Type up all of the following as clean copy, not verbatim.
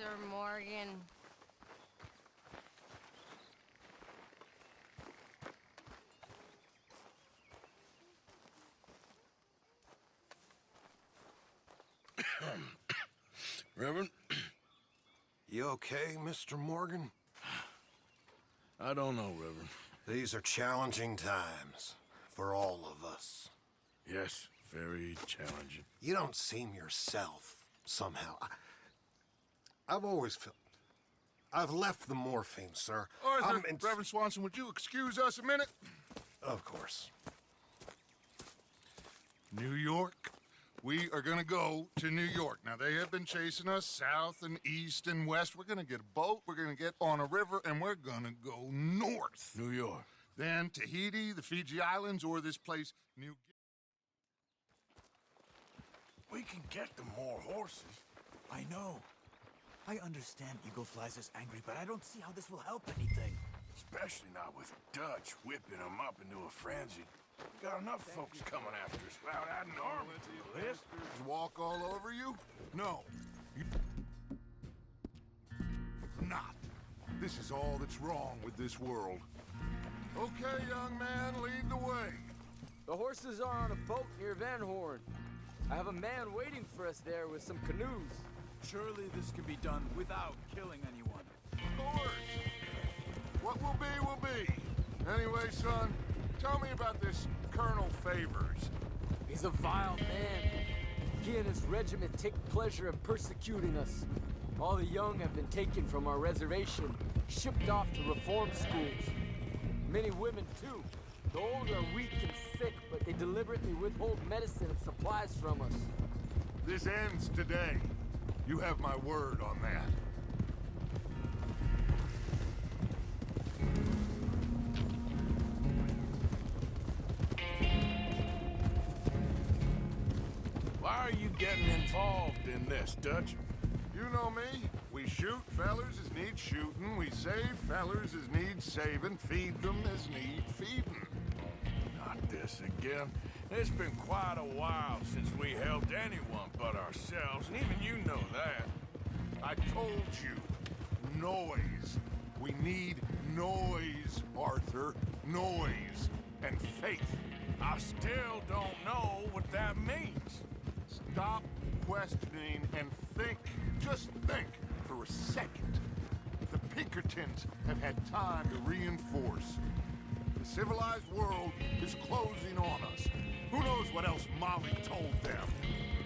Mr. Morgan. Reverend? You okay, Mr. Morgan? I don't know, Reverend. These are challenging times for all of us. Yes, very challenging. You don't seem yourself, somehow. I've always felt... I've left the morphine, sir. Arthur, Reverend Swanson, would you excuse us a minute? Of course. New York? We are gonna go to New York. Now, they have been chasing us south and east and west. We're gonna get a boat, we're gonna get on a river, and we're gonna go north. New York. Then Tahiti, the Fiji Islands, or this place, New... We can get them more horses. I know. I understand Eagle Flies is angry, but I don't see how this will help anything. Especially not with Dutch whipping them up into a frenzy. We got enough folks coming after us without adding army to the list. Walk all over you? No. Not. This is all that's wrong with this world. Okay, young man, lead the way. The horses are on a boat near Van Horn. I have a man waiting for us there with some canoes. Surely this can be done without killing anyone. Of course. What will be. Anyway, son, tell me about this Colonel Favors. He's a vile man. He and his regiment take pleasure in persecuting us. All the young have been taken from our reservation, shipped off to reform schools. Many women, too. The old are weak and sick, but they deliberately withhold medicine and supplies from us. This ends today. You have my word on that. Why are you getting involved in this, Dutch? You know me. We shoot fellers as need shooting. We save fellers as need saving. Feed them as need feeding. Not this again. It's been quite a while since we helped anyone but ourselves, and even you know that. I told you. Noise. We need noise, Arthur. Noise. And faith. I still don't know what that means. Stop questioning and think. Just think for a second. The Pinkertons have had time to reinforce. The civilized world is closing on us. Who knows what else Molly told them?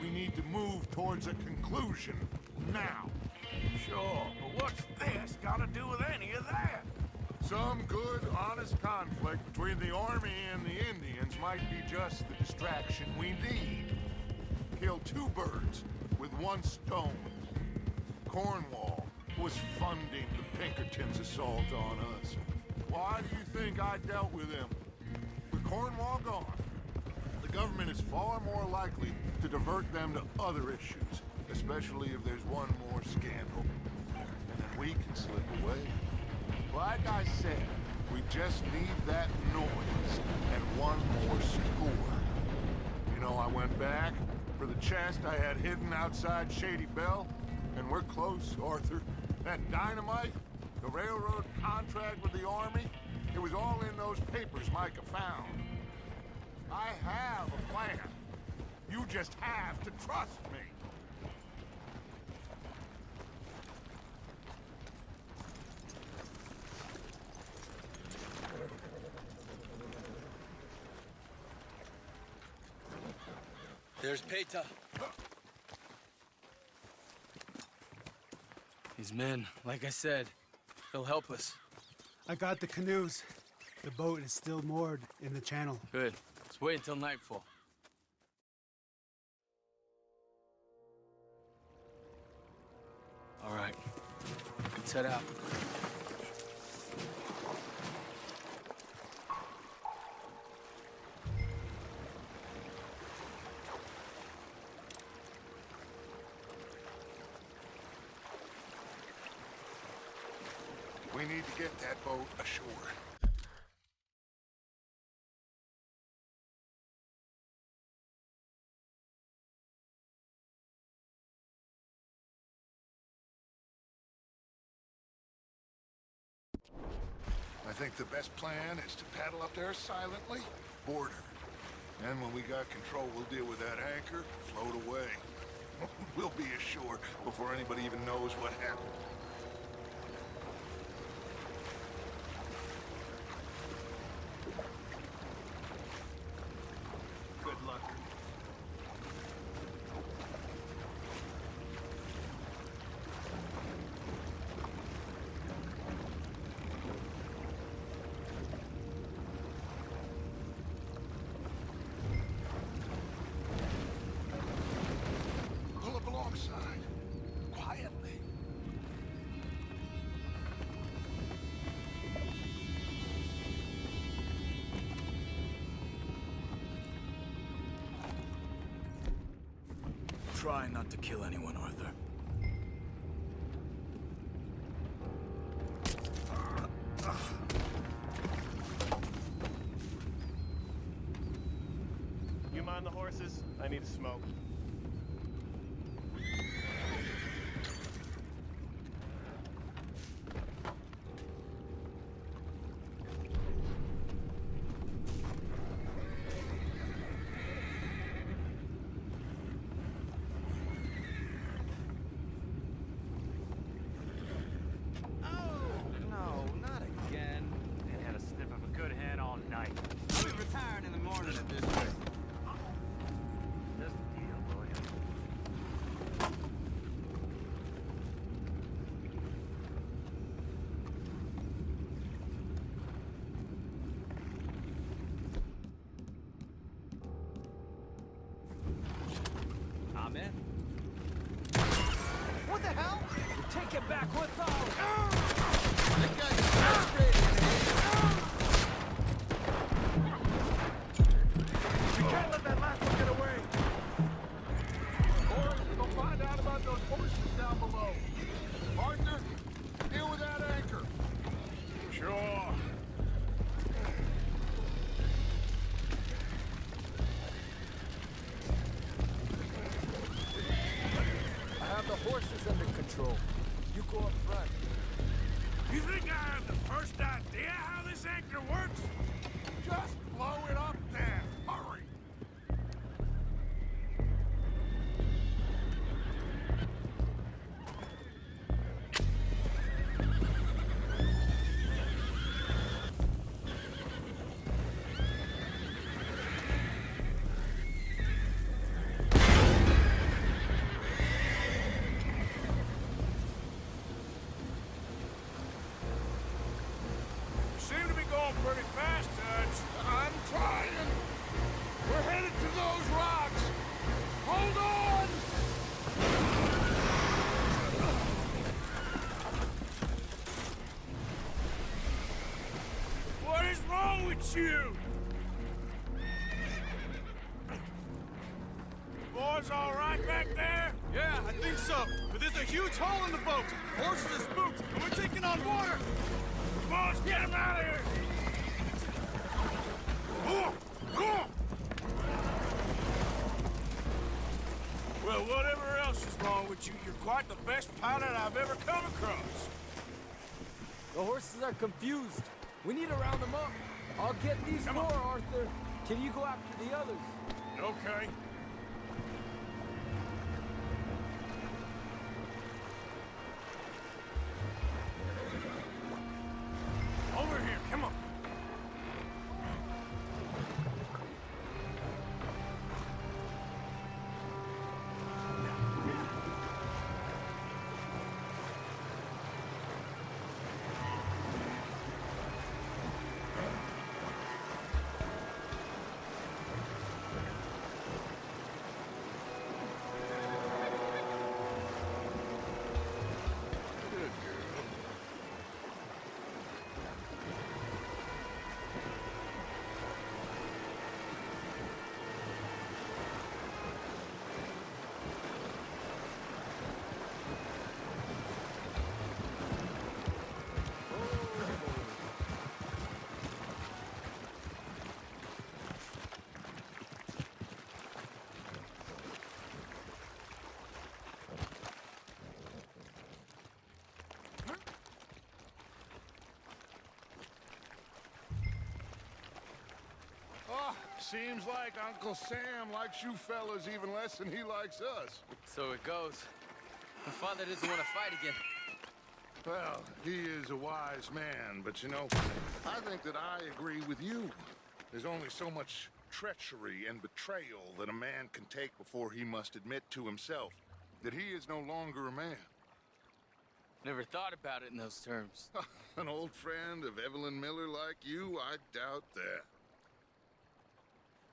We need to move towards a conclusion now. Sure, but what's this got to do with any of that? Some good, honest conflict between the army and the Indians might be just the distraction we need. Kill two birds with one stone. Cornwall was funding the Pinkertons' assault on us. Why do you think I dealt with them? With Cornwall gone, the government is far more likely to divert them to other issues, especially if there's one more scandal. And then we can slip away. Like I said, we just need that noise and one more score. You know, I went back for the chest I had hidden outside Shady Bell, and we're close, Arthur. That dynamite, the railroad contract with the army, it was all in those papers Micah found. I have a plan. You just have to trust me. There's Peta. These men, like I said, they'll help us. I got the canoes. The boat is still moored in the channel. Good. Let's wait until nightfall. All right. Let's head out. We need to get that boat ashore. think the best plan is to paddle up there silently, board her. And when we got control, we'll deal with that anchor, float away. We'll be ashore before anybody even knows what happened. Good luck. Pull up alongside. Quietly. Try not to kill anyone, Arthur. You mind the horses? I need a smoke. No, not again. Ain't had a sniff of a good hand all night. I'll be retiring in the morning at this rate. Just a deal, William. I'm in. What the hell? Take it back, what's all? That guy's frustrated. We can't let that last one get away. Boys, go find out about those horses down below. Arthur, deal with that anchor. Sure. I have the horses under control. You go up front. You think I have the first idea how this anchor works? Just blow it up then. Hurry. Seem to be going pretty fast, Dutch. I'm trying. We're headed to those rocks. Hold on. What is wrong with you? Boys all right back there? Yeah, I think so. But there's a huge hole in the boat. Horses are spooked, and we're taking on water. Come on, let's get him out of here! Well, whatever else is wrong with you, you're quite the best pilot I've ever come across. The horses are confused. We need to round them up. I'll get these Come four, on. Arthur. Can you go after the others? Okay. Over here, come on. seems like Uncle Sam likes you fellas even less than he likes us. So it goes. My father doesn't want to fight again. Well, he is a wise man, but you know, I think that I agree with you. There's only so much treachery and betrayal that a man can take before he must admit to himself that he is no longer a man. Never thought about it in those terms. An old friend of Evelyn Miller like you, I doubt that.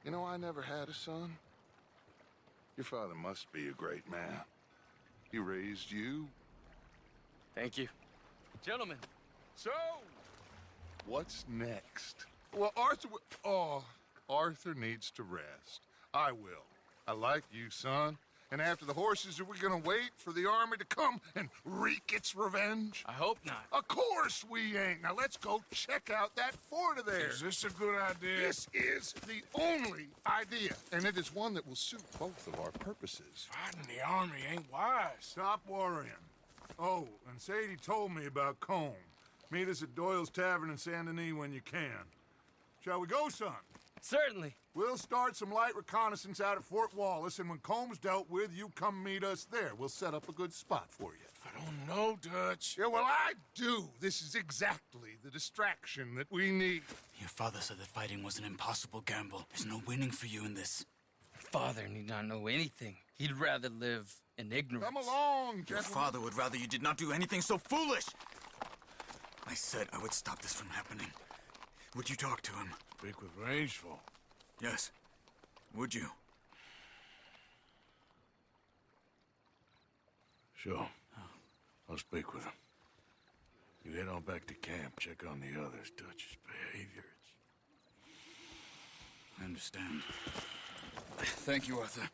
You know, I never had a son. Your father must be a great man. He raised you. Thank you. Gentlemen. So, what's next? Well, Arthur needs to rest. I will. I like you, son. And after the horses, are we gonna wait for the army to come and wreak its revenge? I hope not. Of course we ain't. Now let's go check out that fort of theirs. Is this a good idea? This is the only idea, and it is one that will suit both of our purposes. Fighting the army ain't wise. Stop worrying. Oh, and Sadie told me about Combe. Meet us at Doyle's Tavern in Saint Denis when you can. Shall we go, son? Certainly. We'll start some light reconnaissance out at Fort Wallace, and when Combs dealt with, you come meet us there. We'll set up a good spot for you. I don't know, Dutch. Yeah, well, I do. This is exactly the distraction that we need. Your father said that fighting was an impossible gamble. There's no winning for you in this. Father need not know anything. He'd rather live in ignorance. Come along, Your gentlemen. father would rather you did not do anything so foolish. I said I would stop this from happening. Would you talk to him? Speak with Rangeful. Yes. Would you? Sure. I'll speak with him. You head on back to camp, check on the others. Dutch's behavior, I understand. Thank you, Arthur.